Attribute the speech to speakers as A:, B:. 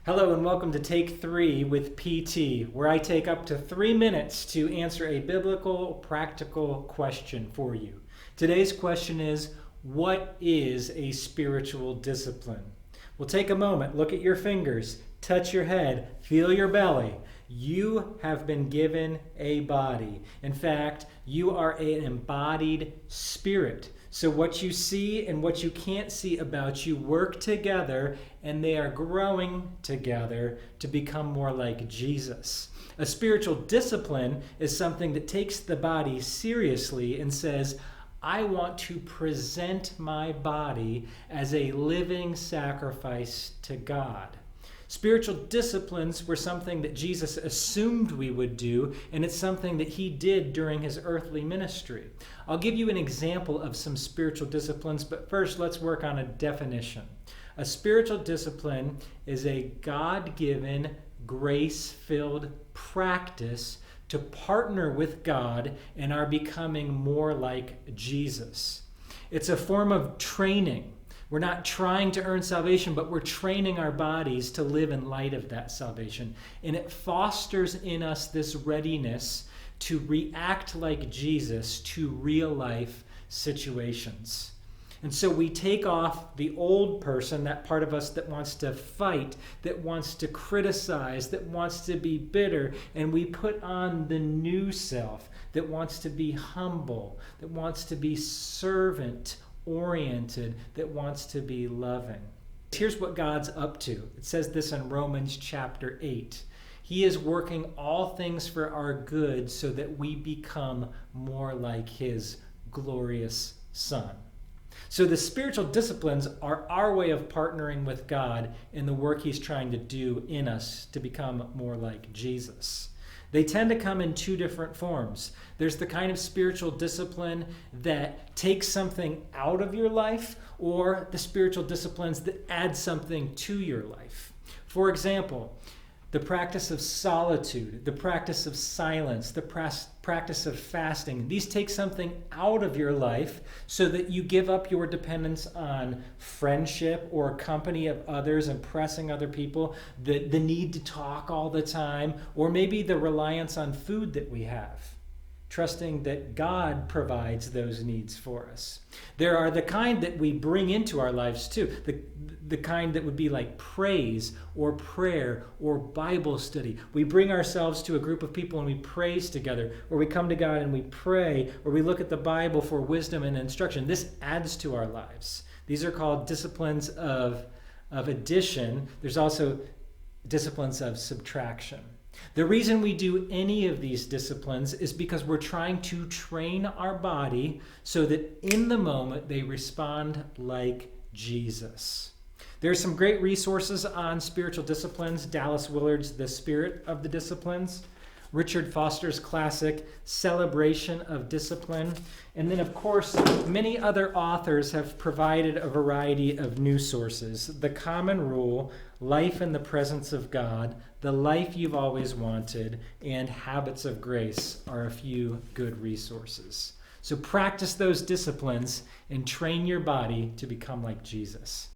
A: Hello and welcome to Take 3 with PT, where I take up to 3 minutes to answer a biblical, practical question for you. Today's question is, what is a spiritual discipline? We'll take a moment, look at your fingers, touch your head, feel your belly. You have been given a body. In fact, you are an embodied spirit. So what you see and what you can't see about you work together, and they are growing together to become more like Jesus. A spiritual discipline is something that takes the body seriously and says, I want to present my body as a living sacrifice to God. Spiritual disciplines were something that Jesus assumed we would do, and it's something that he did during his earthly ministry. I'll give you an example of some spiritual disciplines, but first let's work on a definition. A spiritual discipline is a God-given, grace-filled practice to partner with God in our becoming more like Jesus. It's a form of training. We're not trying to earn salvation, but we're training our bodies to live in light of that salvation. And it fosters in us this readiness to react like Jesus to real life situations. And so we take off the old person, that part of us that wants to fight, that wants to criticize, that wants to be bitter, and we put on the new self that wants to be humble, that wants to be servant-oriented, that wants to be loving. Here's what God's up to. It says this in Romans chapter 8. He is working all things for our good so that we become more like his glorious Son. So the spiritual disciplines are our way of partnering with God in the work he's trying to do in us to become more like Jesus. They tend to come in two different forms. There's the kind of spiritual discipline that takes something out of your life, or the spiritual disciplines that add something to your life. For example, the practice of solitude, the practice of silence, the practice of fasting. These take something out of your life so that you give up your dependence on friendship or company of others, impressing other people, the need to talk all the time, or maybe the reliance on food that we have, trusting that God provides those needs for us. There are the kind that we bring into our lives too, the kind that would be like praise or prayer or Bible study. We bring ourselves to a group of people and we praise together, or we come to God and we pray, or we look at the Bible for wisdom and instruction. This adds to our lives. These are called disciplines of addition. There's also disciplines of subtraction. The reason we do any of these disciplines is because we're trying to train our body so that in the moment they respond like Jesus. There's some great resources on spiritual disciplines. Dallas Willard's The Spirit of the Disciplines, Richard Foster's classic Celebration of Discipline, and then of course many other authors have provided a variety of new sources. The Common Rule, Life in the Presence of God, The Life You've Always Wanted, and Habits of Grace are a few good resources. So practice those disciplines and train your body to become like Jesus.